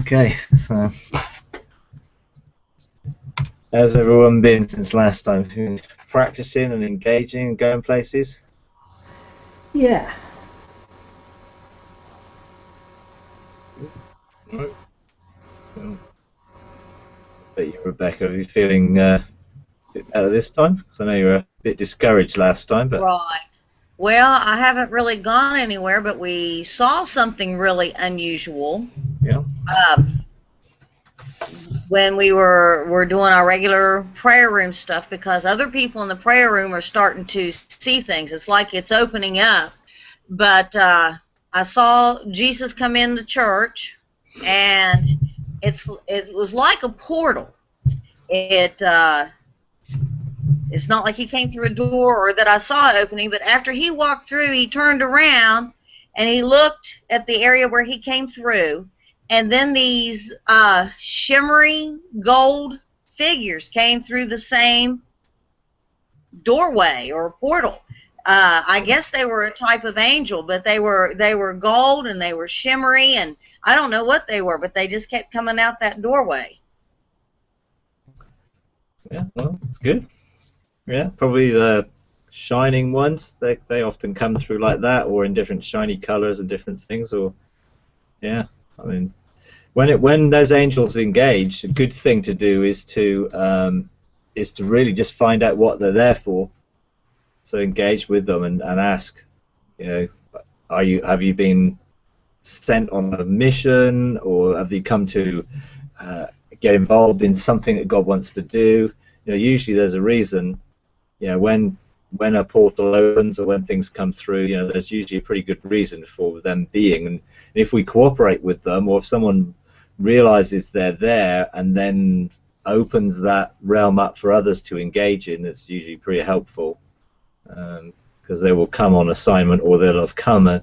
Okay, so how's everyone been since last time? Been practicing and engaging and going places? Yeah. Right. Well, but you, Rebecca, are you feeling a bit better this time? Because I know you were a bit discouraged last time, but Right. Well, I haven't really gone anywhere, but we saw something really unusual. yeah. Um, when we were doing our regular prayer room stuff, because other people in the prayer room are starting to see things. It's like it's opening up. But I saw Jesus come in the church, and it was like a portal. It's not like he came through a door or that I saw opening, but after he walked through, he turned around and he looked at the area where he came through, and then these shimmering gold figures came through the same doorway or portal. I guess they were a type of angel, but they were gold and they were shimmery, and I don't know what they were, but they just kept coming out that doorway. Yeah, well, it's good. Yeah, probably the shining ones. They often come through like that, or in different shiny colors and different things. Or yeah, I mean, when those angels engage, a good thing to do is to really just find out what they're there for. So engage with them and ask, you know, have you been sent on a mission, or have you come to get involved in something that God wants to do? You know, usually there's a reason. You know, when a portal opens or when things come through, you know, there's usually a pretty good reason for them being. And if we cooperate with them, or if someone realizes they're there and then opens that realm up for others to engage in, it's usually pretty helpful, because they will come on assignment, or they'll have come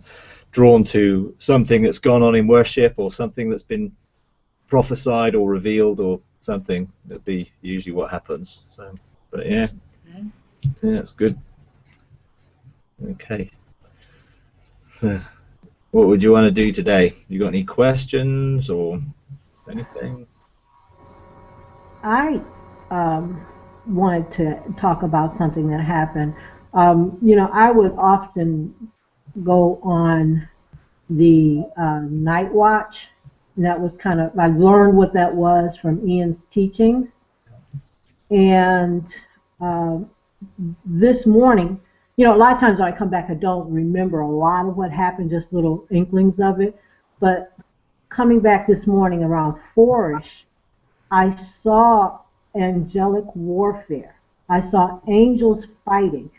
drawn to something that's gone on in worship, or something that's been prophesied or revealed, or something. That'd be usually what happens. So, but yeah, Okay. yeah, it's good. Okay. What would you want to do today? You got any questions or anything? I um, wanted to talk about something that happened. I would often go on the night watch. That was I learned what that was from Ian's teachings. And um, this morning, a lot of times when I come back, I don't remember a lot of what happened, just little inklings of it. But coming back this morning around 4ish, I saw angelic warfare. I saw angels fighting.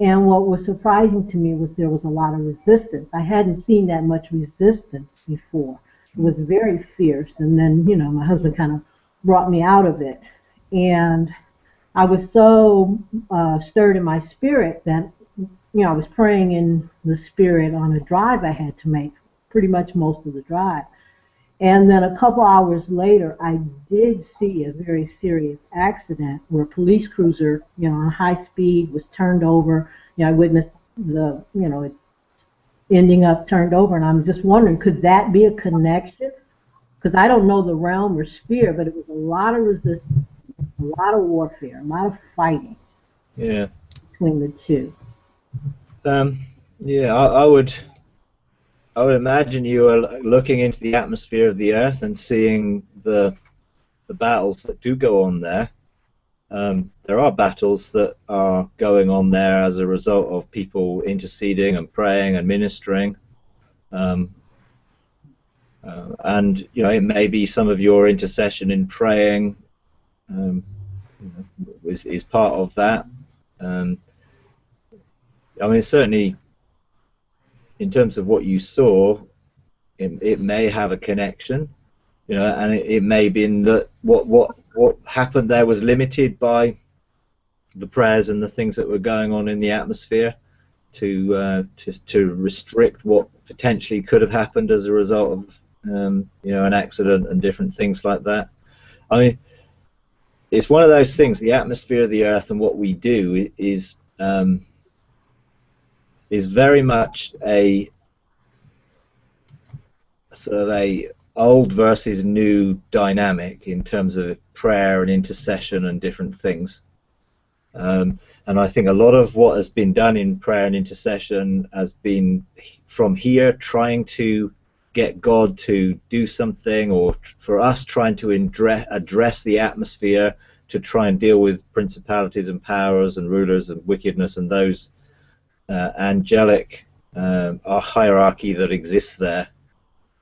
And what was surprising to me was there was a lot of resistance. I hadn't seen that much resistance before. It was very fierce. And then, my husband kind of brought me out of it. And I was so stirred in my spirit that, I was praying in the spirit on a drive I had to make, pretty much most of the drive. And then a couple hours later, I did see a very serious accident where a police cruiser, on high speed was turned over. I witnessed it ending up turned over. And I'm just wondering, could that be a connection? Because I don't know the realm or sphere, but it was a lot of resistance, a lot of warfare, a lot of fighting Yeah. between the two. Yeah, I would imagine you are looking into the atmosphere of the Earth and seeing the battles that do go on there. There are battles that are going on there as a result of people interceding and praying and ministering. Um, and it may be some of your intercession in praying is part of that. I mean, certainly in terms of what you saw, it may have a connection, and it may be in that what happened there was limited by the prayers and the things that were going on in the atmosphere to restrict what potentially could have happened as a result of an accident and different things like that. I mean, it's one of those things. The atmosphere of the Earth and what we do is very much a sort of old versus new dynamic in terms of prayer and intercession and different things. And I think a lot of what has been done in prayer and intercession has been from here trying to get God to do something, or for us trying to address the atmosphere to try and deal with principalities and powers and rulers and wickedness and those angelic hierarchy that exists there.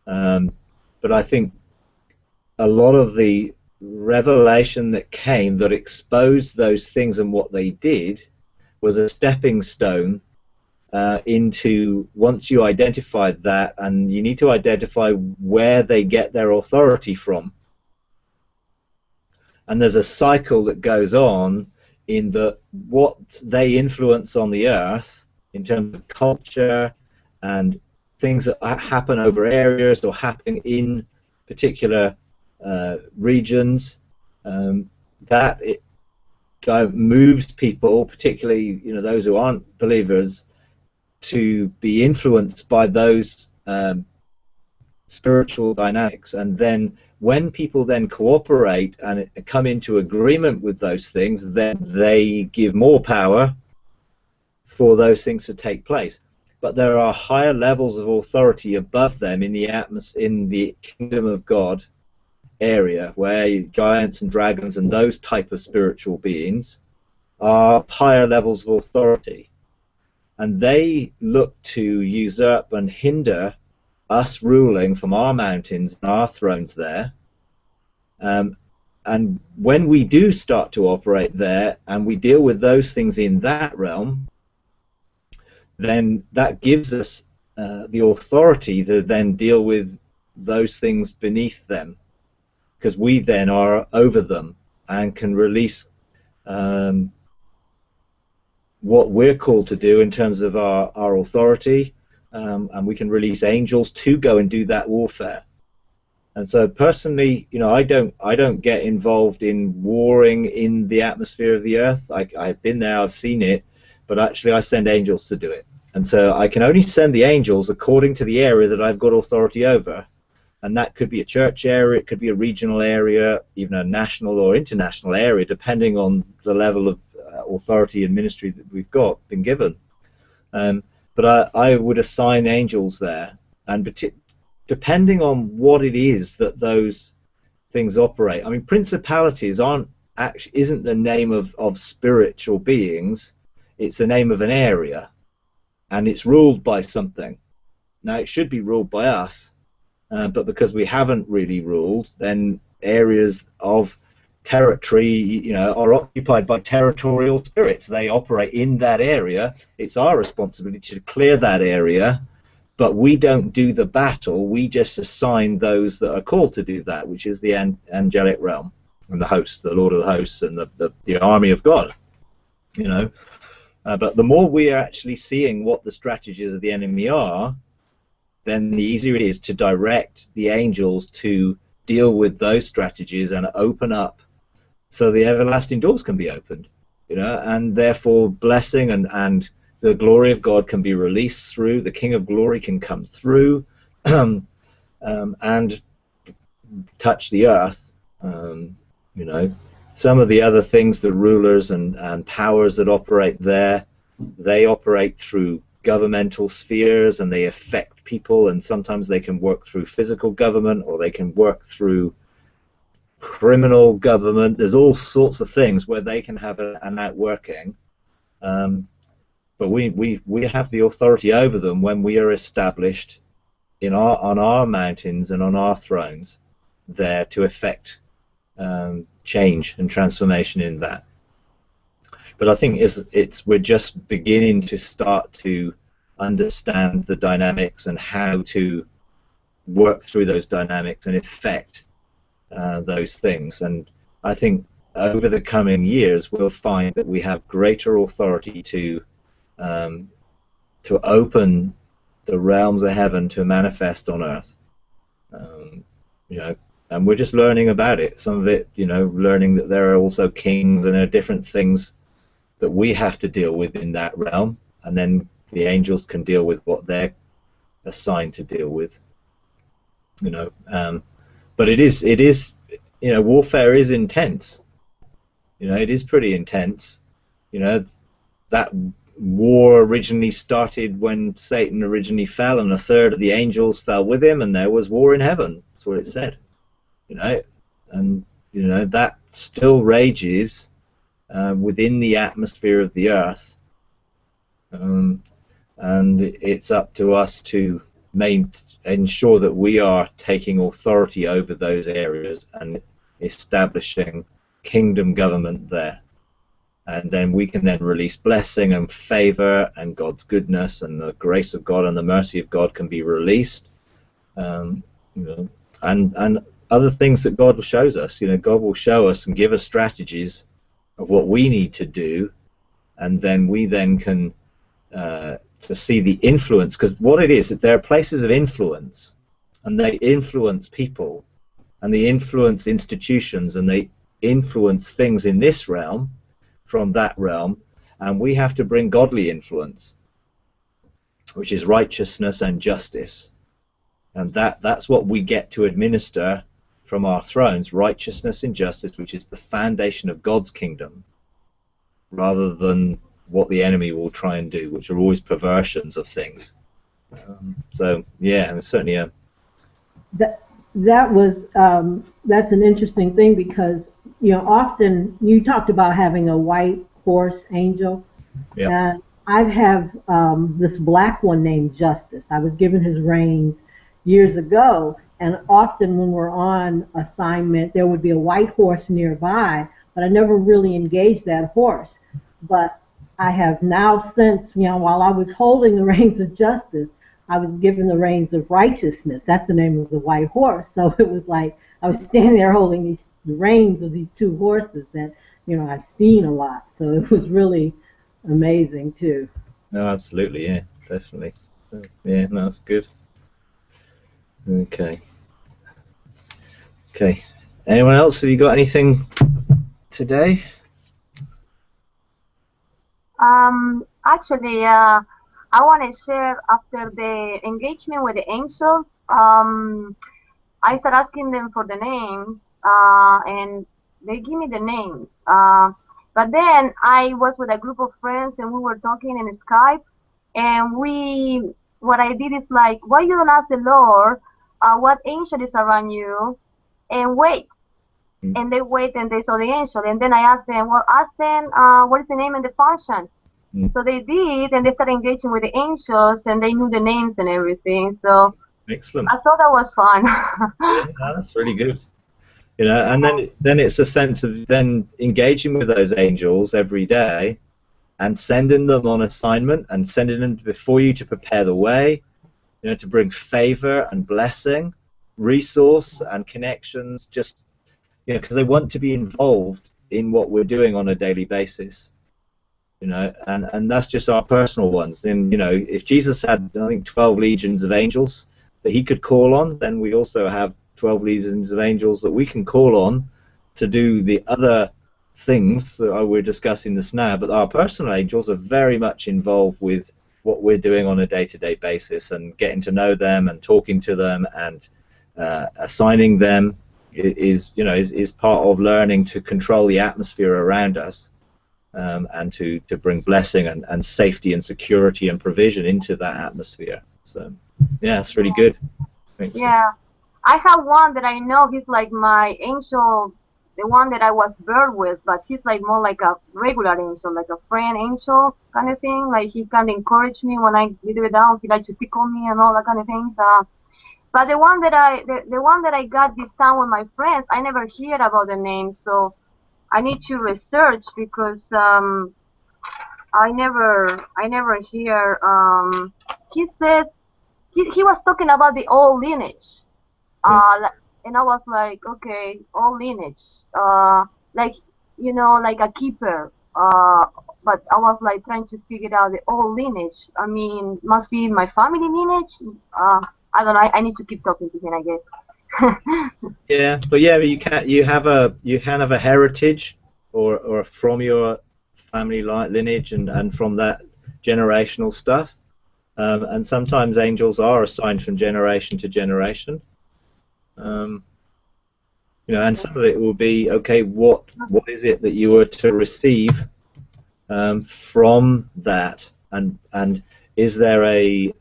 But I think a lot of the revelation that came that exposed those things and what they did was a stepping stone into, once you identified that, and you need to identify where they get their authority from. And there's a cycle that goes on in the what they influence on the earth in terms of culture and things that happen over areas or happen in particular regions, that it moves people, particularly those who aren't believers, to be influenced by those spiritual dynamics. And then when people then cooperate and come into agreement with those things, then they give more power for those things to take place. But there are higher levels of authority above them in the kingdom of God area, where giants and dragons and those type of spiritual beings are higher levels of authority, and they look to usurp and hinder us ruling from our mountains and our thrones there. And when we do start to operate there and we deal with those things in that realm, then that gives us the authority to then deal with those things beneath them, because we then are over them and can release what we're called to do in terms of our authority, and we can release angels to go and do that warfare. And so personally, I don't get involved in warring in the atmosphere of the earth. I've been there, I've seen it, but actually I send angels to do it. And so I can only send the angels according to the area that I've got authority over. And that could be a church area, it could be a regional area, even a national or international area, depending on the level of authority and ministry that we've been given. But I would assign angels there, and depending on what it is that those things operate. I mean, principalities isn't the name of spiritual beings; it's the name of an area, and it's ruled by something. Now, it should be ruled by us. But because we haven't really ruled, then areas of territory, are occupied by territorial spirits. They operate in that area. It's our responsibility to clear that area, but we don't do the battle. We just assign those that are called to do that, which is the angelic realm and the host, the Lord of the hosts, and the army of God. But the more we are actually seeing what the strategies of the enemy are, then the easier it is to direct the angels to deal with those strategies and open up so the everlasting doors can be opened, and therefore blessing and the glory of God can be released through, the King of Glory can come through and touch the earth. Some of the other things, the rulers and powers that operate there, they operate through governmental spheres and they affect people, and sometimes they can work through physical government or they can work through criminal government. There's all sorts of things where they can have an outworking, but we have the authority over them when we are established on our mountains and on our thrones there to effect change and transformation in that. But I think we're just beginning to start to understand the dynamics and how to work through those dynamics and affect those things. And I think over the coming years we'll find that we have greater authority to open the realms of heaven to manifest on earth. And we're just learning about it. Some of it, learning that there are also kings and there are different things that we have to deal with in that realm, and then the angels can deal with what they're assigned to deal with. you know. But it is, you know, warfare is intense. You know, it is pretty intense. You know, that war originally started when Satan originally fell, and a third of the angels fell with him, and there was war in heaven. That's what it said. You know, and you know that still rages within the atmosphere of the earth, and it's up to us to ensure that we are taking authority over those areas and establishing kingdom government there. And then we can then release blessing and favor and God's goodness, and the grace of God and the mercy of God can be released. You know, and other things that God shows us. You know, God will show us and give us strategies of what we need to do, and then we then can to see the influence, because what it is that there are places of influence, and they influence people, and they influence institutions, and they influence things in this realm from that realm, and we have to bring godly influence, which is righteousness and justice, and that's what we get to administer from our thrones, righteousness and justice, which is the foundation of God's kingdom, rather than what the enemy will try and do, which are always perversions of things. So yeah, it's certainly a that's an interesting thing, because you know, often you talked about having a white horse angel, and I have this black one named Justice. I was given his reins years ago, and often when we're on assignment, there would be a white horse nearby, but I never really engaged that horse. But I have now, since, you know, while I was holding the reins of justice, I was given the reins of righteousness. That's the name of the white horse. So it was like I was standing there holding the reins of these two horses that, you know, I've seen a lot. So it was really amazing too. No, absolutely, yeah, definitely. Yeah, no, that's good. Okay. Okay. Anyone else? Have you got anything today? Actually, I want to share after the engagement with the angels. I started asking them for the names, and they give me the names. But then I was with a group of friends, and we were talking in Skype, and what I did is like, why you don't ask the Lord what angel is around you, and wait. And they wait, and they saw the angel, and then I asked them, well, ask them what is the name and the function. So they did, and they started engaging with the angels, and they knew the names and everything. So excellent. I thought that was fun. Yeah, that's really good. You know, and then it's a sense of then engaging with those angels every day, and sending them on assignment, and sending them before you to prepare the way, you know, to bring favor and blessing, resource and connections, just, you know, because they want to be involved in what we're doing on a daily basis, you know, and that's just our personal ones. And, you know, if Jesus had, I think, 12 legions of angels that he could call on, then we also have 12 legions of angels that we can call on to do the other things that we're discussing this now. But our personal angels are very much involved with what we're doing on a day-to-day basis, and getting to know them and talking to them and assigning them is part of learning to control the atmosphere around us, and to bring blessing and safety and security and provision into that atmosphere. So yeah, it's really good. Thanks. Yeah, I have one that I know he's like my angel, the one that I was born with, but he's like more like a regular angel, like a friend angel kind of thing. Like he can encourage me when I little bit down. He like to tickle me and all that kind of things. But the one that I got this time with my friends, I never hear about the name, so I need to research, because I never hear. He says he was talking about the old lineage, and I was like, okay, old lineage, like, you know, like a keeper. But I was like trying to figure out the old lineage. I mean, must be my family lineage. I don't know. I need to keep talking to him, I guess. Yeah, but you can have a heritage, or from your family lineage, and from that generational stuff. And sometimes angels are assigned from generation to generation. You know, and some of it will be, okay, what is it that you were to receive from that, and is there a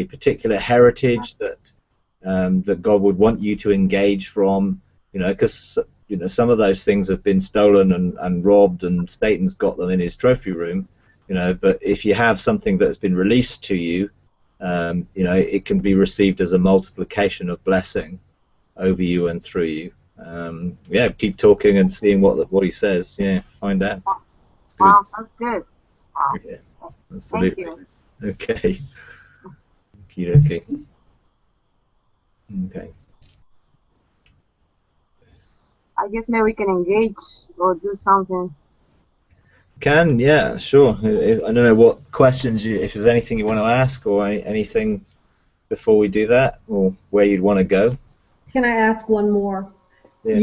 particular heritage that that God would want you to engage from? You know, because you know some of those things have been stolen and robbed, and Satan's got them in his trophy room. You know, but if you have something that's been released to you, you know, it can be received as a multiplication of blessing over you and through you. Yeah, keep talking and seeing what he says. Yeah, find out. Wow, that's good. Wow. Yeah, absolutely. Thank you. Okay. Okay. Okay. I guess maybe we can engage or do something. Can, yeah, sure. I don't know what questions if there's anything you want to ask or anything before we do that, or where you'd want to go. Can I ask one more? Yeah.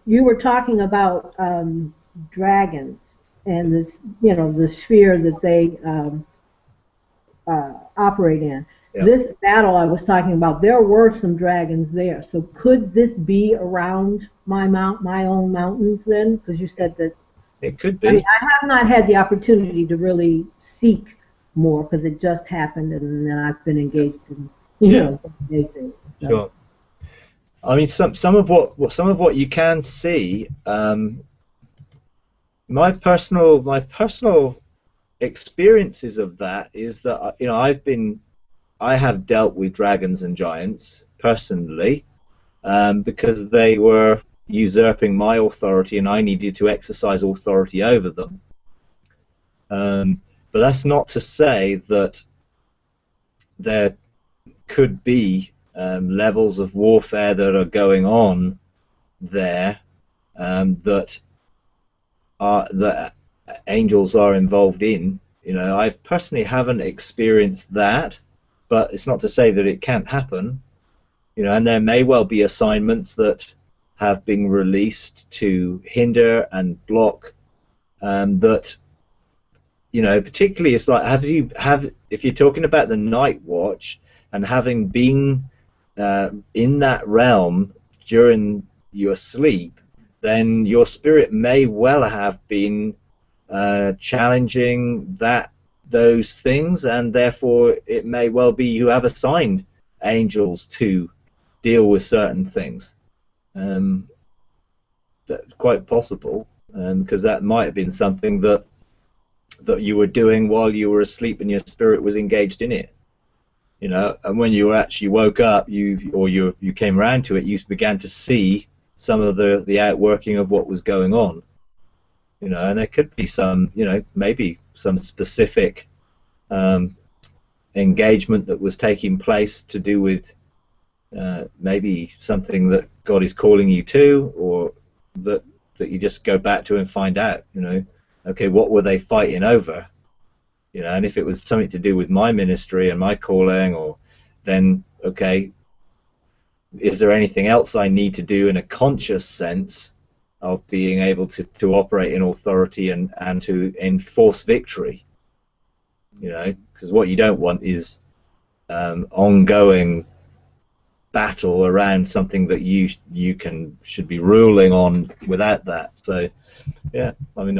You were talking about dragons and this, you know, the sphere that they operate in. Yeah. This battle I was talking about, there were some dragons there. So could this be around my own mountains then? Because you said that. It could be. I mean, I have not had the opportunity to really seek more because it just happened, and then I've been engaged in, you know, things. So. Sure. I mean, some of what you can see. My personal experiences of that is that, you know, I have dealt with dragons and giants personally, because they were usurping my authority and I needed to exercise authority over them. But that's not to say that there could be levels of warfare that are going on there, that angels are involved in. You know, I personally haven't experienced that, but it's not to say that it can't happen. You know, and there may well be assignments that have been released to hinder and block, that, you know, particularly it's like, if you're talking about the night watch and having been in that realm during your sleep, then your spirit may well have been challenging those things, and therefore it may well be you have assigned angels to deal with certain things. That's quite possible, because that might have been something that you were doing while you were asleep and your spirit was engaged in it. You know, and when you actually woke up, you came around to it, you began to see some of the outworking of what was going on. You know, and there could be some, you know, maybe some specific engagement that was taking place to do with maybe something that God is calling you to, or that you just go back to and find out, you know, okay, what were they fighting over? You know, and if it was something to do with my ministry and my calling, or then, okay, is there anything else I need to do in a conscious sense of being able to operate in authority and to enforce victory? You know, because what you don't want is ongoing battle around something that you should be ruling on without that. So yeah, I mean,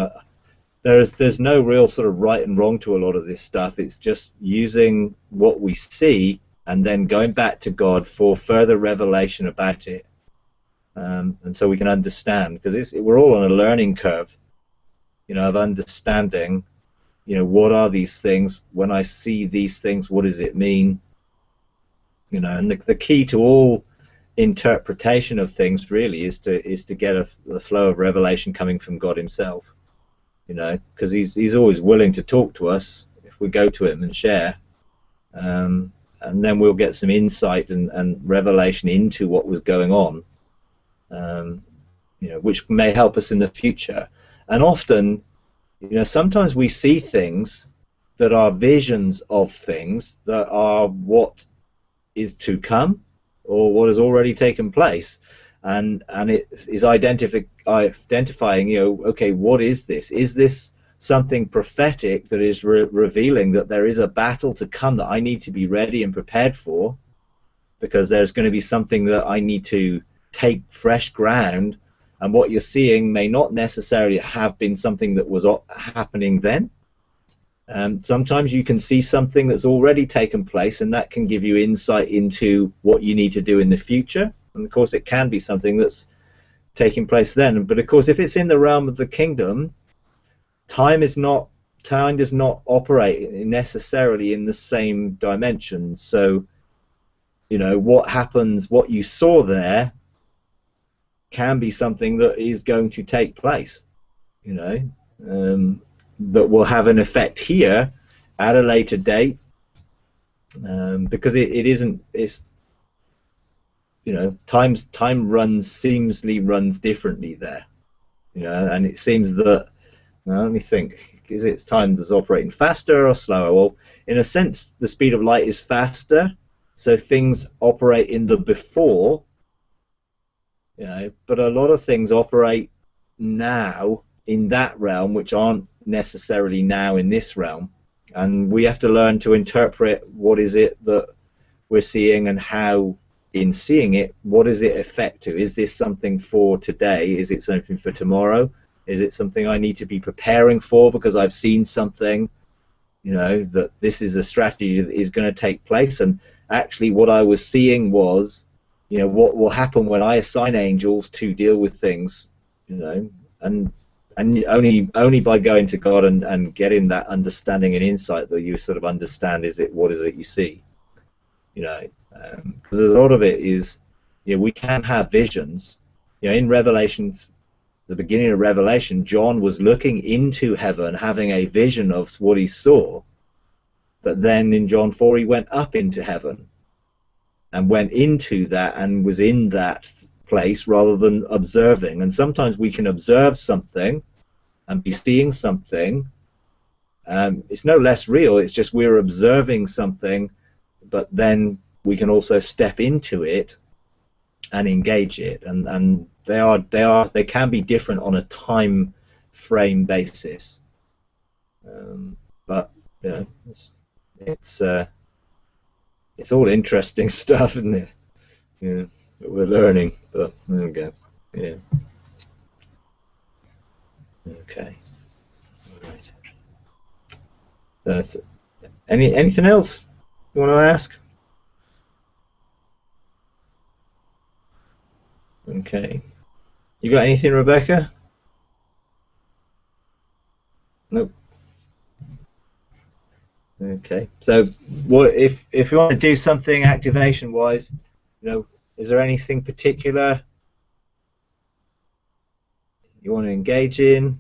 there's no real sort of right and wrong to a lot of this stuff. It's just using what we see and then going back to God for further revelation about it, and so we can understand, because we're all on a learning curve, you know, of understanding, you know, what are these things? When I see these things, what does it mean? You know, and the key to all interpretation of things really is to get a flow of revelation coming from God Himself. You know, because he's always willing to talk to us if we go to Him and share, and then we'll get some insight and revelation into what was going on, you know, which may help us in the future. And often, you know, sometimes we see things that are visions of things that are what is to come, or what has already taken place, and it is identifying, you know, okay, what is this? Is this something prophetic that is revealing that there is a battle to come that I need to be ready and prepared for? because there's going to be something that I need to take fresh ground, and what you're seeing may not necessarily have been something that was happening then. Sometimes you can see something that's already taken place, and that can give you insight into what you need to do in the future. And of course it can be something that's taking place then, but of course if it's in the realm of the kingdom, time does not operate necessarily in the same dimension. So you know what happens, what you saw there can be something that is going to take place, you know, that will have an effect here at a later date, because it's you know, time seemingly runs differently there, you know, and it seems that, now let me think, is it time that's operating faster or slower? Well, in a sense the speed of light is faster, so things operate in the before, you know, but a lot of things operate now in that realm which aren't necessarily now in this realm, and we have to learn to interpret what is it that we're seeing, and how in seeing it, what does it affect to? Is this something for today? Is it something for tomorrow? Is it something I need to be preparing for because I've seen something, you know, that this is a strategy that is going to take place? And actually what I was seeing was, you know, what will happen when I assign angels to deal with things, you know, and only by going to God and getting that understanding and insight that you sort of understand what is it you see, you know, because a lot of it is, you know, we can have visions, you know, in Revelation, the beginning of Revelation, John was looking into heaven, having a vision of what he saw, but then in John 4 he went up into heaven and went into that and was in that place rather than observing. And sometimes we can observe something and be seeing something, it's no less real, it's just we're observing something, but then we can also step into it and engage it, and they can be different on a time frame basis, but you know, it's all interesting stuff, isn't it? Yeah, that we're learning, but there we go. Yeah. Okay. All right. That's it. Anything else you want to ask? Okay. You got anything, Rebecca? Nope. Okay. So, what if you want to do something activation-wise? You know, is there anything particular you want to engage in?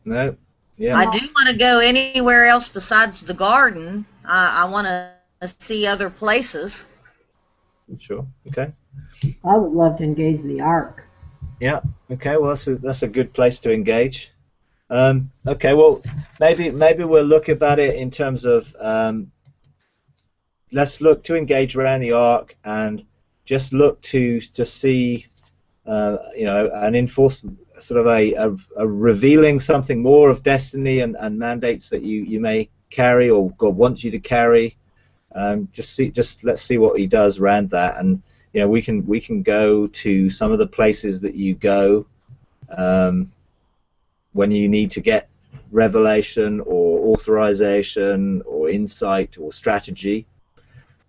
No. Yeah. I do want to go anywhere else besides the garden. I want to see other places. Sure. Okay. I would love to engage the ark. Yeah. Okay. Well, that's a good place to engage. Okay. Well, maybe we'll look about it in terms of let's look to engage around the ark and just look to see you know, an enforcement, sort of a revealing something more of destiny and mandates that you may carry, or God wants you to carry. Let's see what he does around that, and you know, we can go to some of the places that you go when you need to get revelation or authorization or insight or strategy.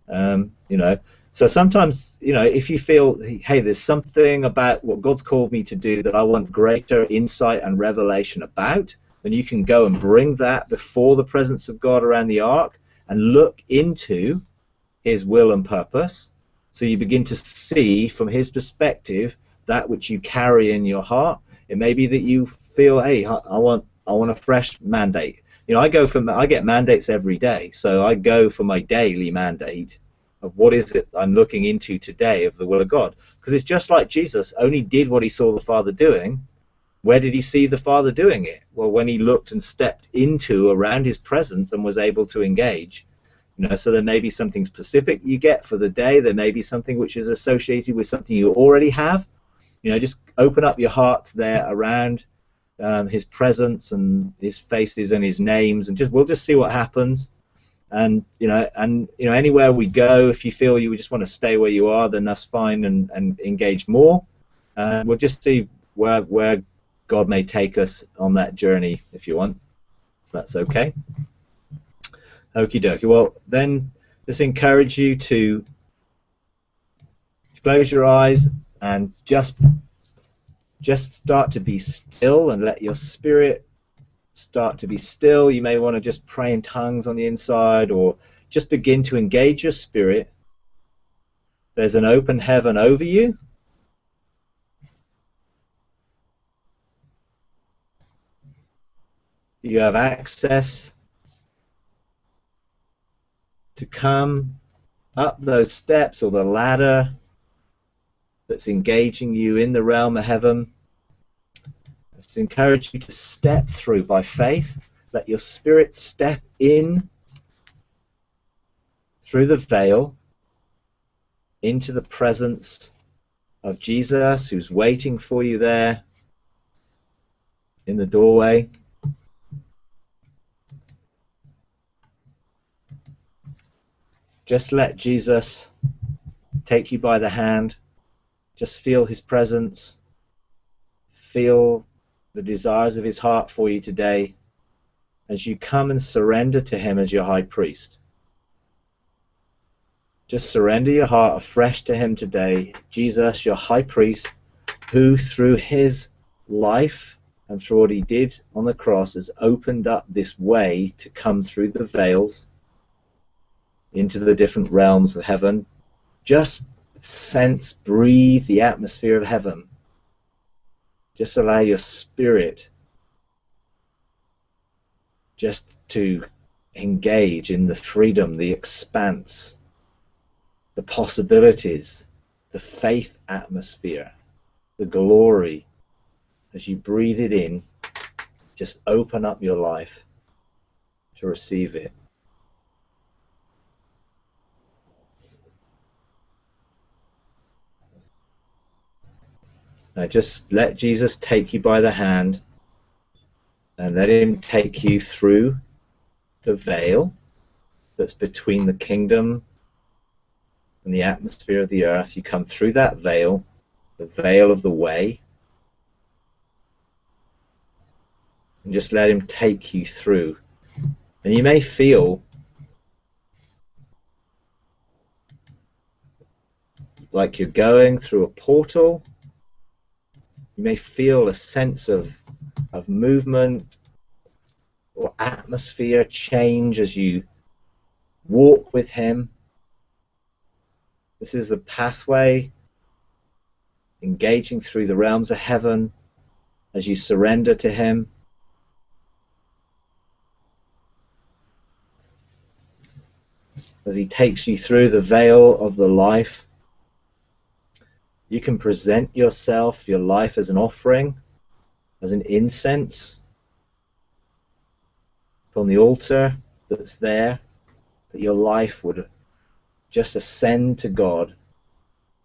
You know, so sometimes, you know, if you feel, hey, there's something about what God's called me to do that I want greater insight and revelation about, then you can go and bring that before the presence of God around the ark and look into his will and purpose. So you begin to see from his perspective that which you carry in your heart. It may be that you feel, hey, I want a fresh mandate. You know, I get mandates every day, so I go for my daily mandate of what is it I'm looking into today of the will of God. Because it's just like Jesus only did what he saw the Father doing. Where did he see the Father doing it? Well, when he looked and stepped into around his presence and was able to engage. You know, so there may be something specific you get for the day. There may be something which is associated with something you already have. You know, just open up your hearts there around his presence and his faces and his names, and we'll just see what happens. And anywhere we go, if you feel you just want to stay where you are, then that's fine, and engage more. We'll just see where God may take us on that journey, if you want. If that's okay. Okie dokie. Well, then just encourage you to close your eyes and just start to be still and let your spirit start to be still. You may want to just pray in tongues on the inside, or just begin to engage your spirit. There's an open heaven over you. You have access to come up those steps or the ladder that's engaging you in the realm of heaven. Let's encourage you to step through by faith. Let your spirit step in through the veil into the presence of Jesus, who's waiting for you there in the doorway. Just let Jesus take you by the hand. Just feel his presence. Feel the desires of his heart for you today as you come and surrender to him as your high priest. Just surrender your heart afresh to him today. Jesus, your high priest, who through his life and through what he did on the cross has opened up this way to come through the veils into the different realms of heaven. Just sense, breathe the atmosphere of heaven. Just allow your spirit just to engage in the freedom, the expanse, the possibilities, the faith atmosphere, the glory. As you breathe it in, just open up your life to receive it. Now just let Jesus take you by the hand and let him take you through the veil that's between the kingdom and the atmosphere of the earth. You come through that veil, the veil of the way, and just let him take you through. And you may feel like you're going through a portal. You may feel a sense of movement or atmosphere change as you walk with him. This is the pathway engaging through the realms of heaven as you surrender to him. As he takes you through the veil of the life, you can present yourself, your life, as an offering, as an incense on the altar that's there, that your life would just ascend to God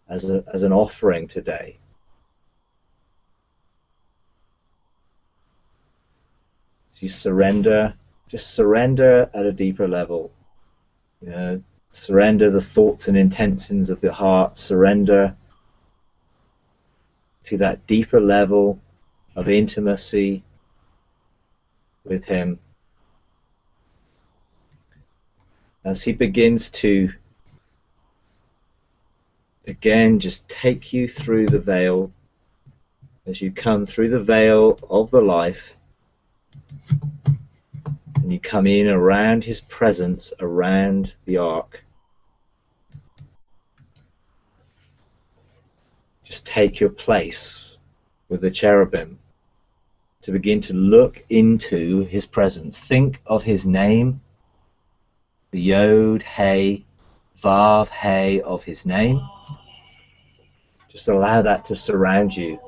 as an offering today. As you surrender, just surrender at a deeper level. Surrender the thoughts and intentions of the heart. Surrender to that deeper level of intimacy with him. As he begins to, again, just take you through the veil, as you come through the veil of the life, and you come in around his presence, around the ark. Just take your place with the cherubim to begin to look into his presence. Think of his name, the Yod, Hey, Vav, Hey of his name. Just allow that to surround you.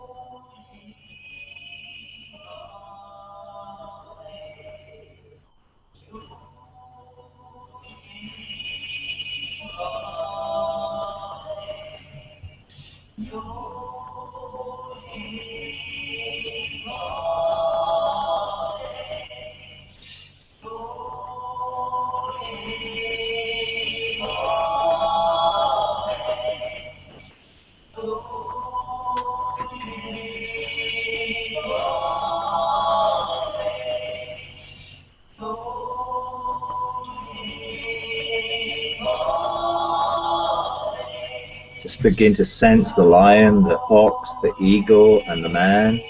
Just begin to sense the lion, the ox, the eagle, and the man.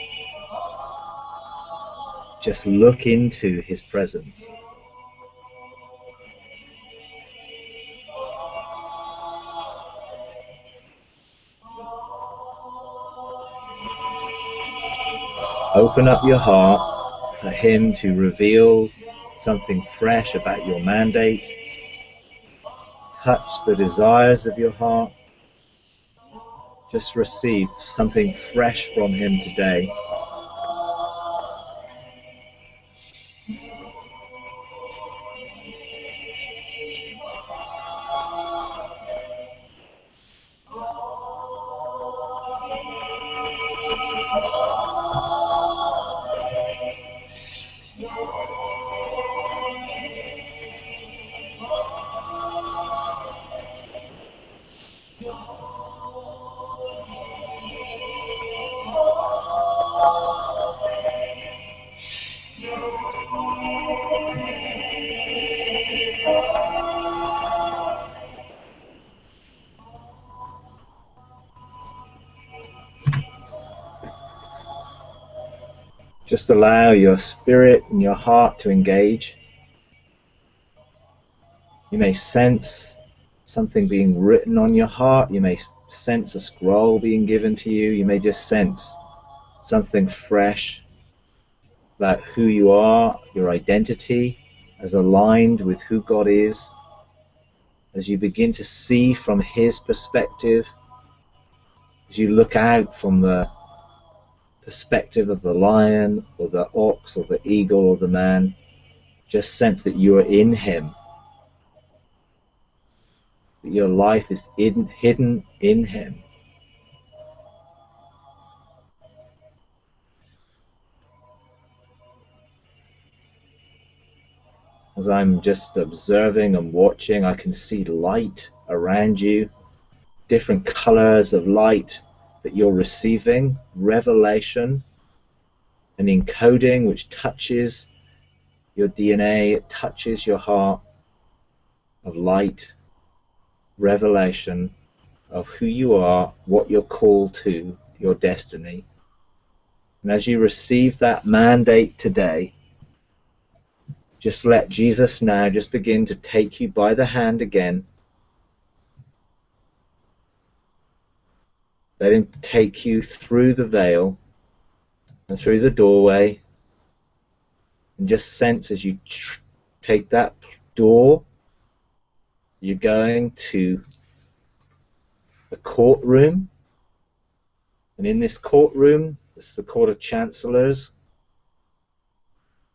Just look into his presence. Open up your heart for him to reveal something fresh about your mandate. Touch the desires of your heart. Just receive something fresh from him today. Just allow your spirit and your heart to engage. You may sense something being written on your heart. You may sense a scroll being given to you. You may just sense something fresh about who you are, your identity, as aligned with who God is. As you begin to see from his perspective, as you look out from the perspective of the lion or the ox or the eagle or the man, just sense that you are in him, that your life is hidden in him. As I'm just observing and watching, I can see light around you, different colors of light that you're receiving, revelation, an encoding which touches your DNA, it touches your heart, of light, revelation of who you are, what you're called to, your destiny. And as you receive that mandate today, just let Jesus now just begin to take you by the hand again. Let him take you through the veil and through the doorway, and just sense as you take that door, you're going to a courtroom. And in this courtroom, this is the court of chancellors,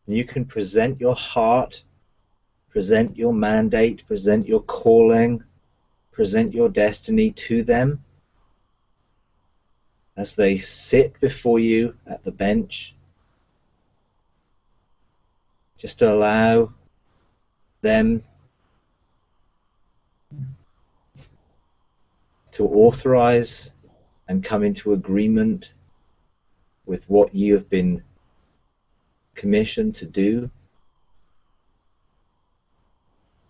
and you can present your heart, present your mandate, present your calling, present your destiny to them as they sit before you at the bench. Just to allow them to authorize and come into agreement with what you have been commissioned to do.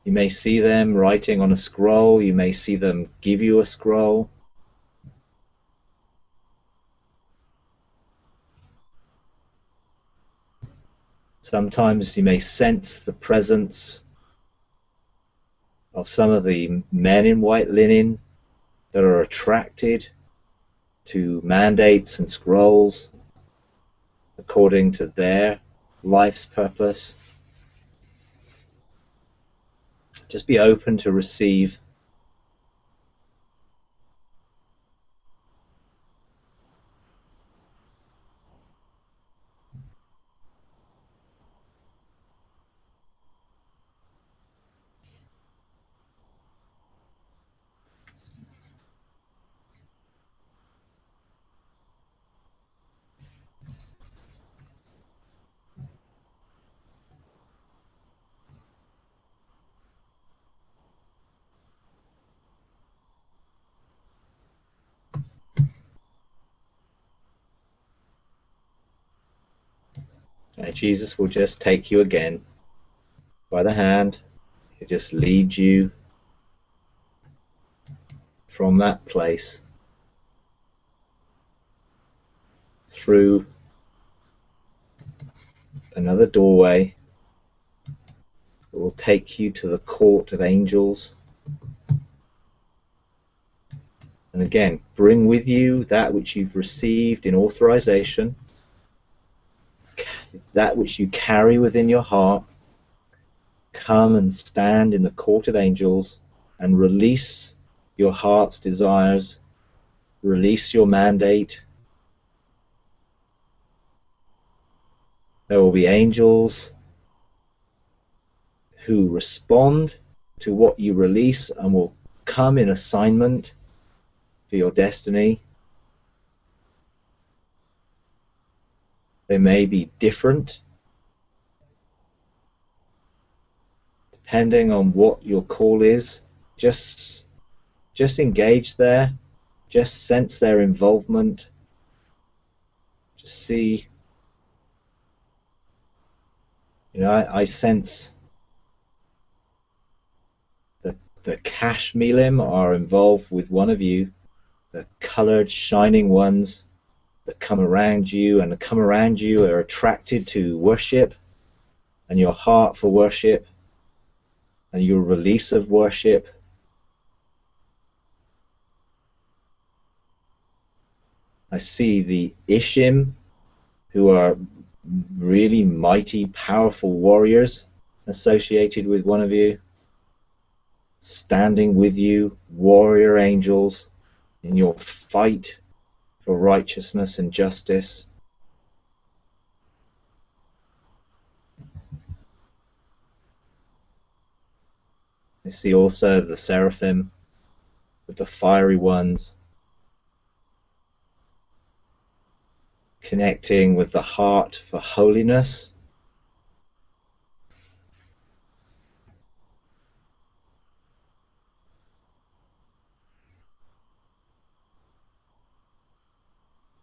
You may see them writing on a scroll. You may see them give you a scroll. Sometimes you may sense the presence of some of the men in white linen that are attracted to mandates and scrolls according to their life's purpose. Just be open to receive. Jesus will just take you again by the hand. He'll just lead you from that place through another doorway that will take you to the court of angels. And again, bring with you that which you've received in authorization, that which you carry within your heart. Come and stand in the court of angels and release your heart's desires, release your mandate. There will be angels who respond to what you release and will come in assignment for your destiny. They may be different depending on what your call is. Just engage there, just sense their involvement, just see. I sense the cash milim are involved with one of you, the colored shining ones that come around you and come around you are attracted to worship and your heart for worship and your release of worship. I see the Ishim, who are really mighty, powerful warriors associated with one of you, standing with you, warrior angels, in your fight for righteousness and justice. I see also the seraphim with the fiery ones, connecting with the heart for holiness.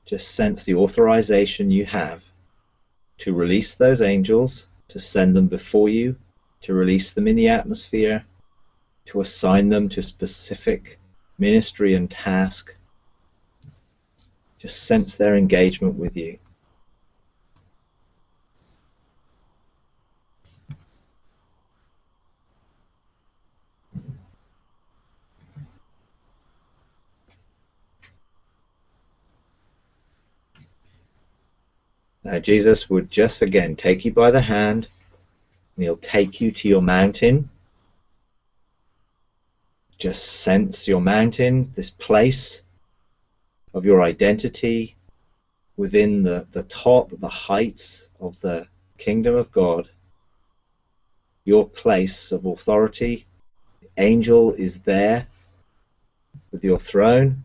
Just sense the authorization you have to release those angels, to send them before you, to release them in the atmosphere, to assign them to specific ministry and task. Just sense their engagement with you. Now Jesus would just again take you by the hand, and he'll take you to your mountain. Just sense your mountain, this place of your identity within the top, the heights of the kingdom of God, your place of authority. The angel is there with your throne.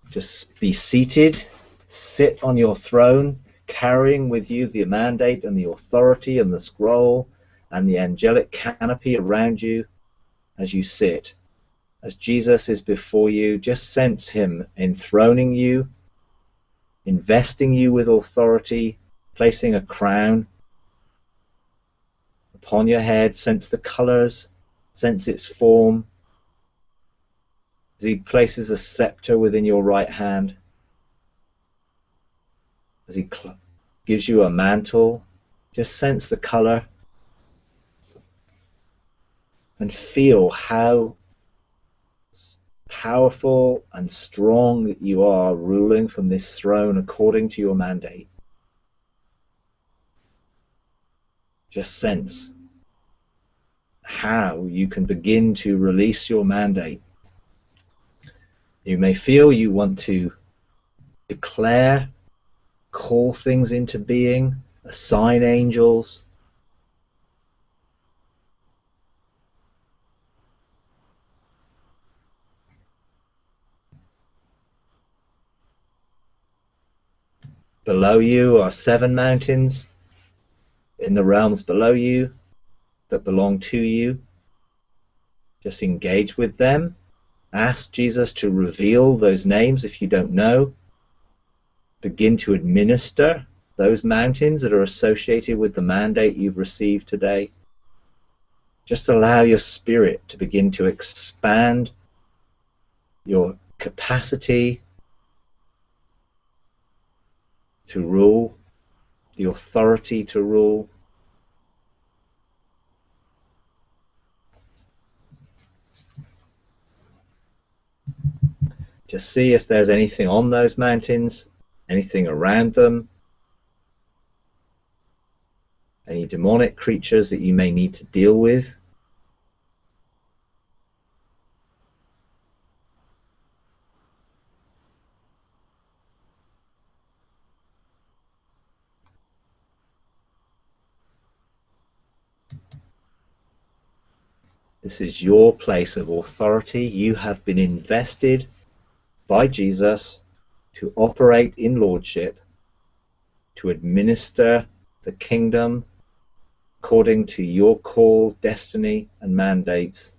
Just be seated, sit on your throne, carrying with you the mandate and the authority and the scroll and the angelic canopy around you as you sit. As Jesus is before you, just sense him enthroning you, investing you with authority, placing a crown upon your head. Sense the colors, sense its form. As he places a scepter within your right hand, as he gives you a mantle, just sense the color and feel how powerful and strong that you are ruling from this throne according to your mandate. Just sense how you can begin to release your mandate. You may feel you want to declare, call things into being, assign angels. Below you are 7 mountains in the realms below you that belong to you. Just engage with them. Ask Jesus to reveal those names if you don't know. Begin to administer those mountains that are associated with the mandate you've received today. Just allow your spirit to begin to expand your capacity to rule, the authority to rule. Just see if there's anything on those mountains, anything around them, any demonic creatures that you may need to deal with. This is your place of authority. You have been invested by Jesus to operate in lordship, to administer the kingdom according to your call, destiny, and mandates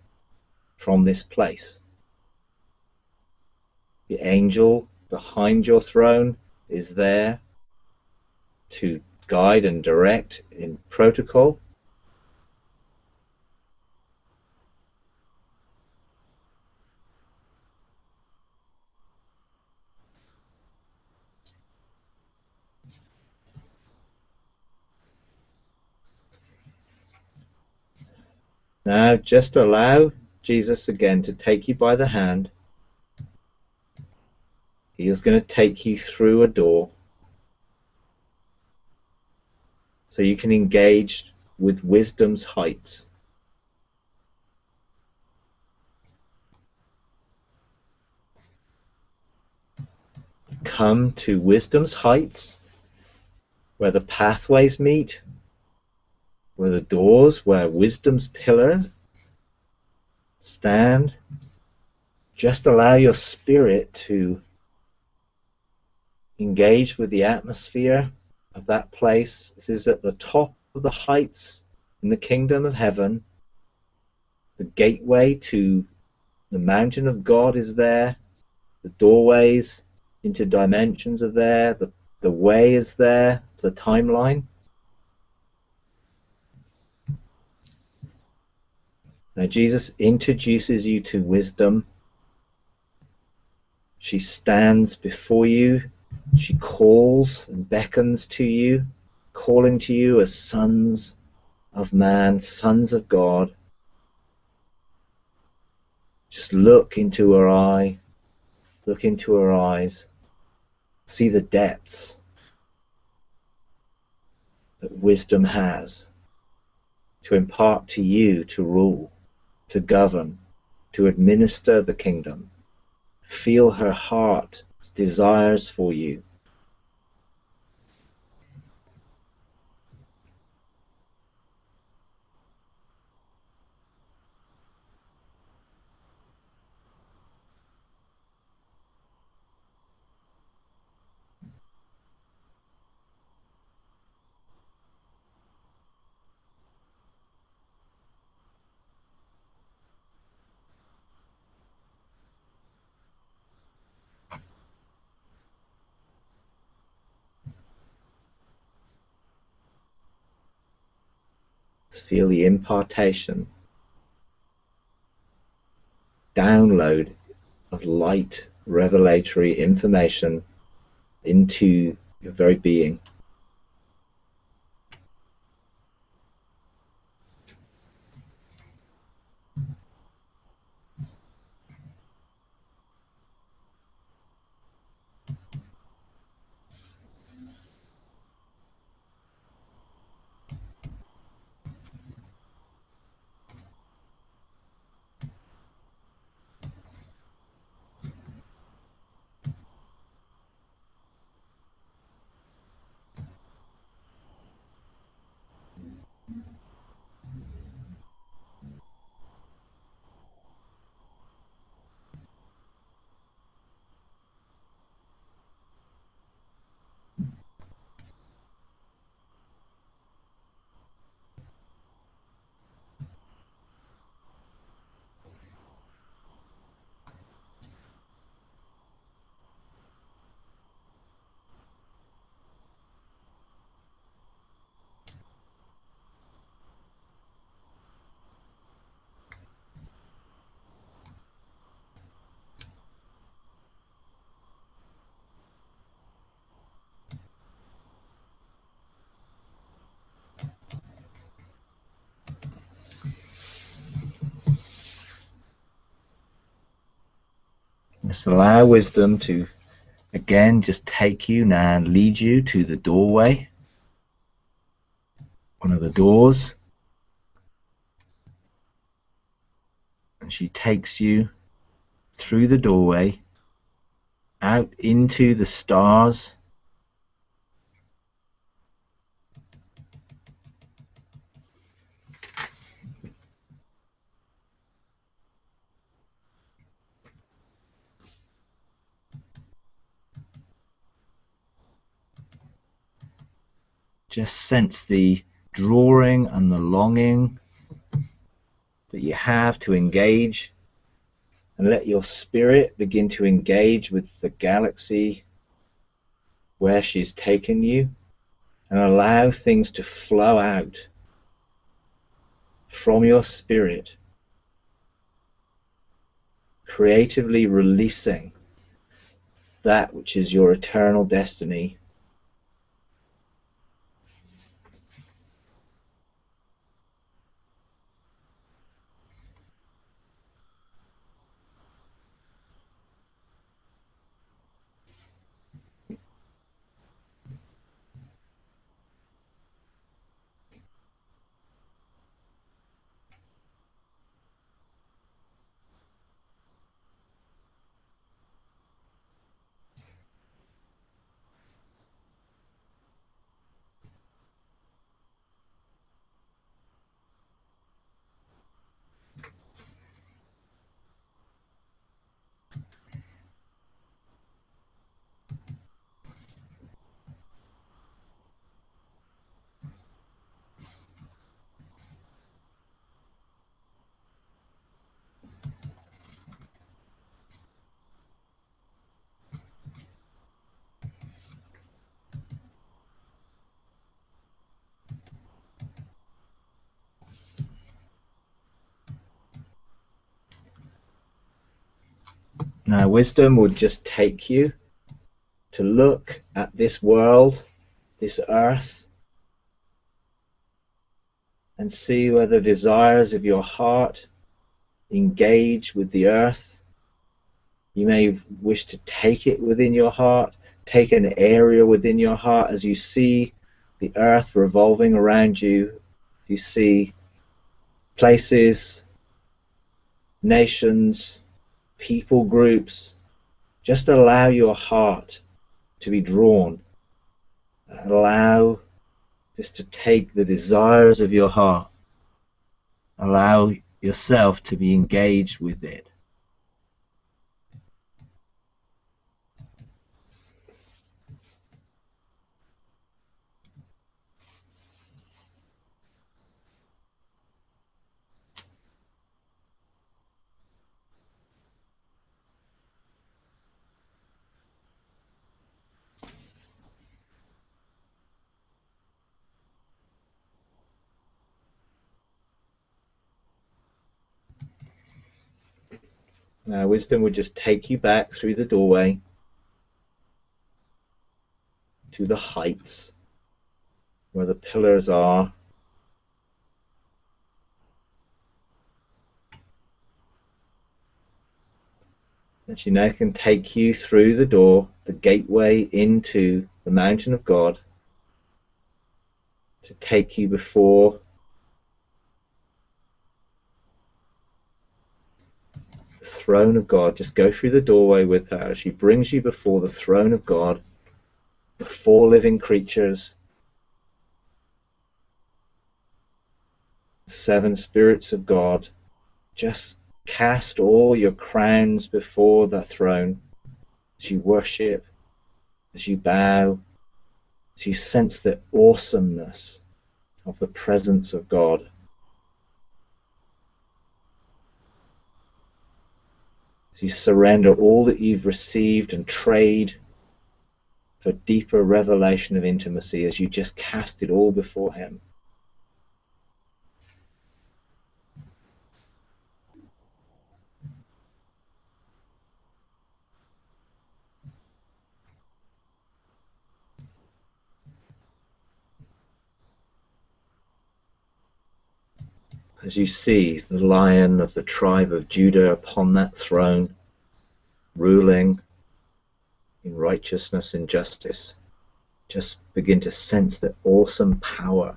from this place. The angel behind your throne is there to guide and direct in protocol. Now just allow Jesus again to take you by the hand. He is going to take you through a door so you can engage with wisdom's heights. Come to wisdom's heights where the pathways meet, where the doors, where wisdom's pillar stand. Just allow your spirit to engage with the atmosphere of that place. This is at the top of the heights in the kingdom of heaven. The gateway to the mountain of God is there. The doorways into dimensions are there. The way is there. The timeline. Now Jesus introduces you to wisdom. She stands before you. She calls and beckons to you, calling to you as sons of man, sons of God. Just look into her eye, look into her eyes, see the depths that wisdom has to impart to you, to rule, to govern, to administer the kingdom. Feel her heart's desires for you. Feel the impartation, download of light, revelatory information into your very being. Just allow wisdom to again just take you now and lead you to the doorway, one of the doors, and she takes you through the doorway out into the stars. Just sense the drawing and the longing that you have to engage, and let your spirit begin to engage with the galaxy where she's taken you, and allow things to flow out from your spirit, creatively releasing that which is your eternal destiny. Now wisdom would just take you to look at this world, this earth, and see where the desires of your heart engage with the earth. You may wish to take it within your heart, take an area within your heart as you see the earth revolving around you. You see places, nations, people groups. Just allow your heart to be drawn. Allow this to take the desires of your heart. Allow yourself to be engaged with it. Now wisdom would just take you back through the doorway to the heights where the pillars are. And she now can take you through the door, the gateway into the mountain of God, to take you before the throne of God. Just go through the doorway with her. She brings you before the throne of God, the four living creatures, the seven spirits of God. Just cast all your crowns before the throne as you worship, as you bow, as you sense the awesomeness of the presence of God. As you surrender all that you've received and trade for deeper revelation of intimacy, as you just cast it all before Him. As you see the Lion of the tribe of Judah upon that throne, ruling in righteousness and justice. Just begin to sense the awesome power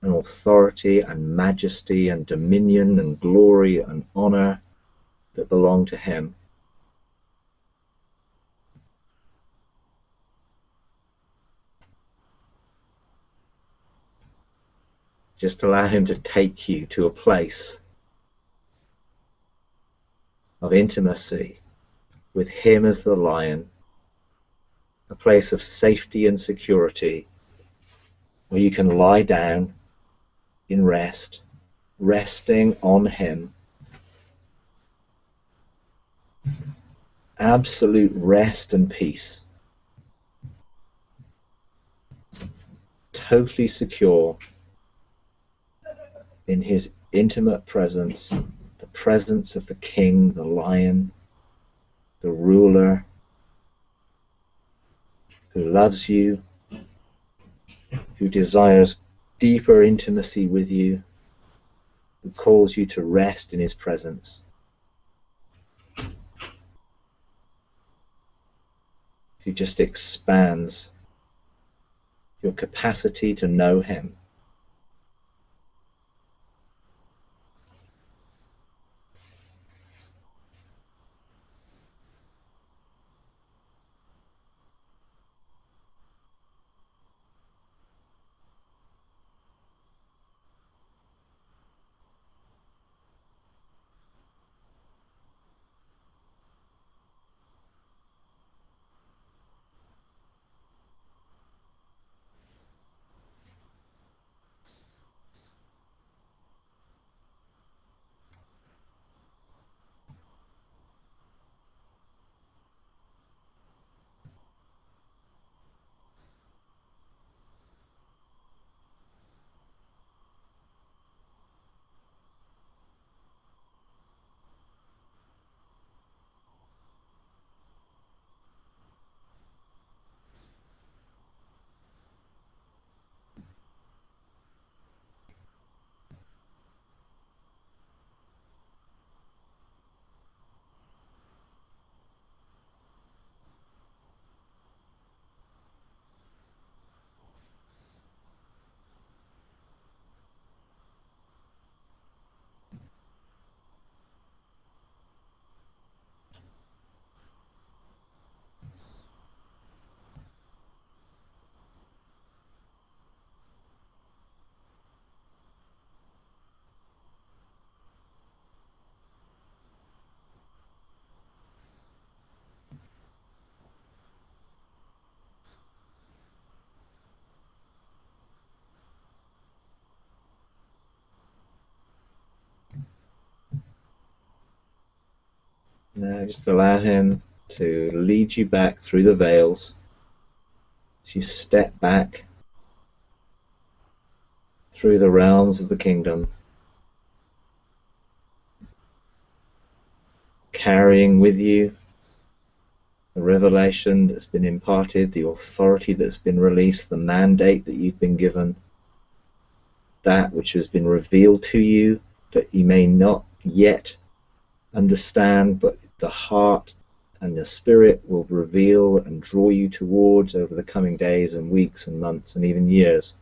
and authority and majesty and dominion and glory and honor that belong to him. Just allow him to take you to a place of intimacy with him as the lion, a place of safety and security where you can lie down in rest, resting on him. Absolute rest and peace. Totally secure in his intimate presence, the presence of the king, the lion, the ruler, who loves you, who desires deeper intimacy with you, who calls you to rest in his presence, who just expands your capacity to know him. Now just allow him to lead you back through the veils as you step back through the realms of the kingdom, carrying with you the revelation that's been imparted, the authority that's been released, the mandate that you've been given, that which has been revealed to you that you may not yet understand, but the heart and the spirit will reveal and draw you towards over the coming days and weeks and months and even years,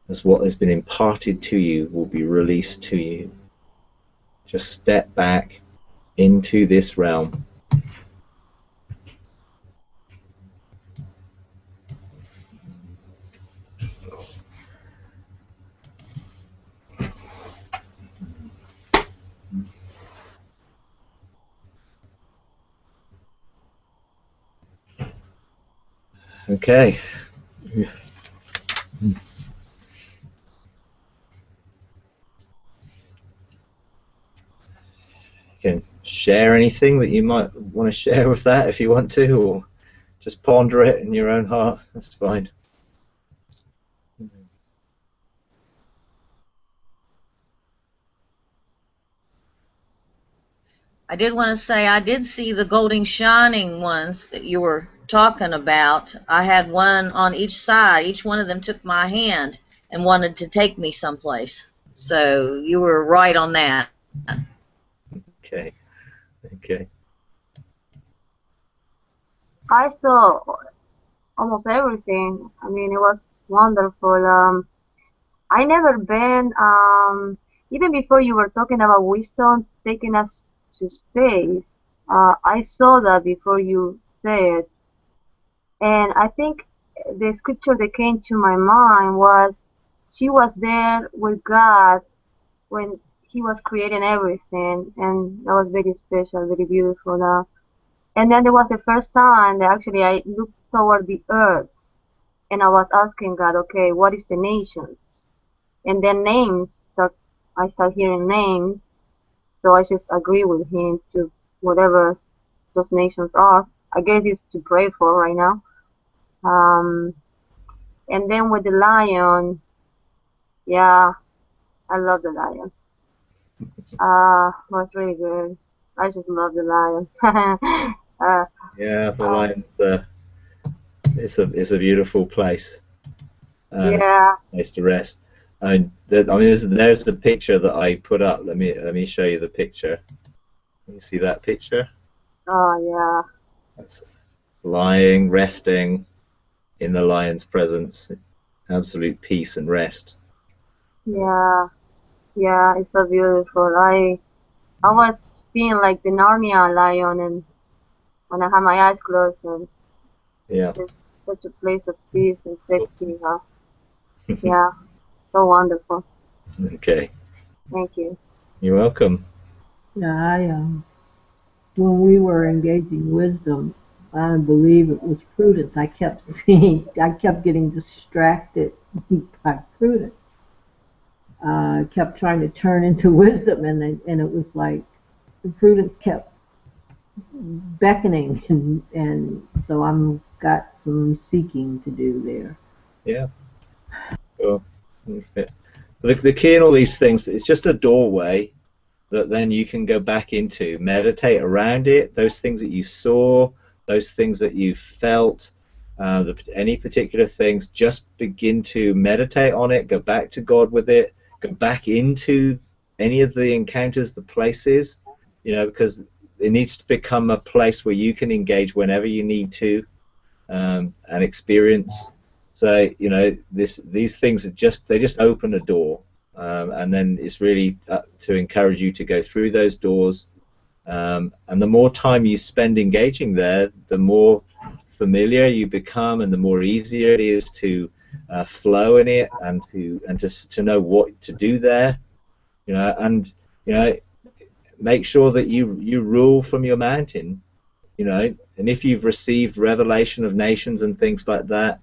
as what has been imparted to you will be released to you. Just step back into this realm. Okay. You can share anything that you might want to share with that if you want to, or just ponder it in your own heart. That's fine. I did want to say I did see the golden shining ones that you were talking about. I had one on each side. Each one of them took my hand and wanted to take me someplace. So you were right on that. Okay. Okay. I saw almost everything. I mean, it was wonderful. I never been, even before you were talking about wisdom taking us to space, I saw that before you said, and I think the scripture that came to my mind was, she was there with God when he was creating everything, and that was very special, very beautiful. And then there was the first time that actually I looked toward the earth, and I was asking God, okay, what is the nations? And then names start, I start hearing names, so I just agree with him to whatever those nations are. I guess it's to pray for right now. Um, and then with the lion, yeah, I love the lion. Was really good. I just love the lion. uh, Yeah, the uh, lion's it's a beautiful place. yeah. Place to rest. And I mean, there's the picture that I put up. Let me show you the picture. You see that picture? Oh yeah. That's lying, resting in the lion's presence, absolute peace and rest. Yeah. Yeah. It's so beautiful. I was seeing like the Narnia lion, and when I had my eyes closed, and Yeah. it's such a place of peace and safety. Yeah. So wonderful. Okay. Thank you. You're welcome. Yeah, when we were engaging wisdom, I believe it was prudence. I kept seeing, I kept getting distracted by prudence. I kept trying to turn into wisdom, and it was like the prudence kept beckoning, and so I'm got some seeking to do there. Yeah. Cool. That's it. The key in all these things is just a doorway that then you can go back into, meditate around it, those things that you saw, those things that you felt, any particular things, just begin to meditate on it, go back to God with it, go back into any of the encounters, the places, because it needs to become a place where you can engage whenever you need to, and experience. So, these things they just open a door. And then it's really to encourage you to go through those doors. And the more time you spend engaging there, the more familiar you become, and the more easier it is to flow in it, and to know what to do there. And make sure that you rule from your mountain. And if you've received revelation of nations and things like that,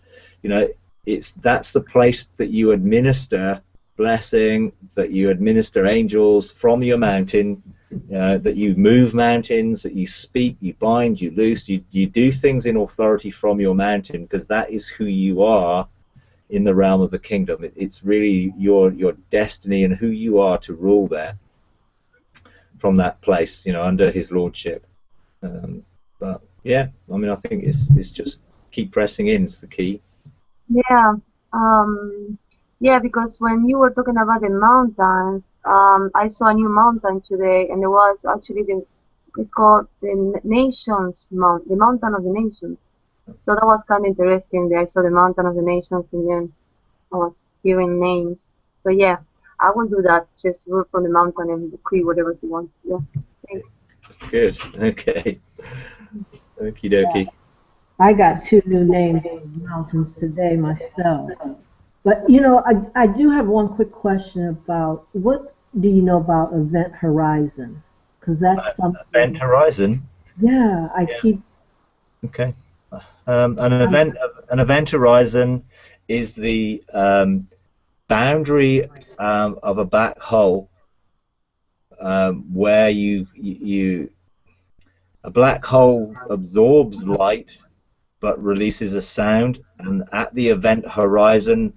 that's the place that you administer blessing, that you administer angels from your mountain, that you move mountains, that you speak, you bind, you loose, you do things in authority from your mountain, because that is who you are in the realm of the kingdom. It's really your destiny and who you are to rule there from that place, under his lordship. But yeah, I mean, I think it's just keep pressing in is the key. Yeah. Um, yeah, because when you were talking about the mountains, I saw a new mountain today, and it was actually it's called the Nations Mount, the Mountain of the Nations. So that was kind of interesting. I saw the Mountain of the Nations, and then I was hearing names. So yeah, I will do that. Just root from the mountain and decree whatever you want. Yeah. Thanks. Good. Okay. Okie dokie. I got 2 new names of mountains today myself. But I do have one quick question about what do you know about Event Horizon? Because that's Event something. horizon. Yeah, I Yeah. keep. Okay. An event horizon is the boundary of a black hole, where a black hole absorbs light but releases a sound, and at the event horizon,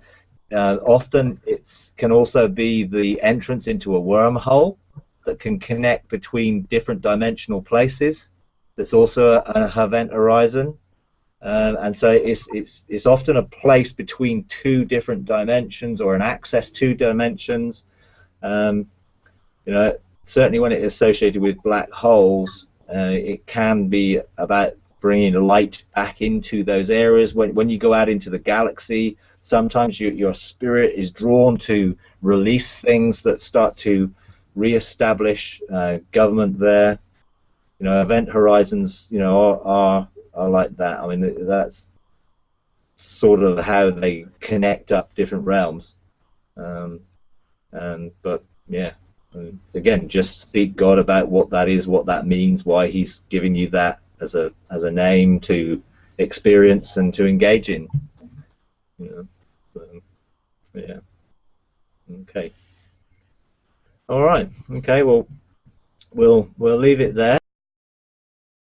often it can also be the entrance into a wormhole that can connect between different dimensional places. That's also an event horizon. And so it's often a place between 2 different dimensions, or an access to dimensions. Certainly when it's associated with black holes, It can be about bringing light back into those areas. When you go out into the galaxy, sometimes your spirit is drawn to release things that start to re-establish government there. You know, event horizons, you know, are like that. I mean, that's sort of how they connect up different realms. But yeah, again, just seek God about what that is, what that means, why He's giving you that as a name to experience and to engage in. You know, yeah. Okay. All right. Okay. Well, we'll leave it there.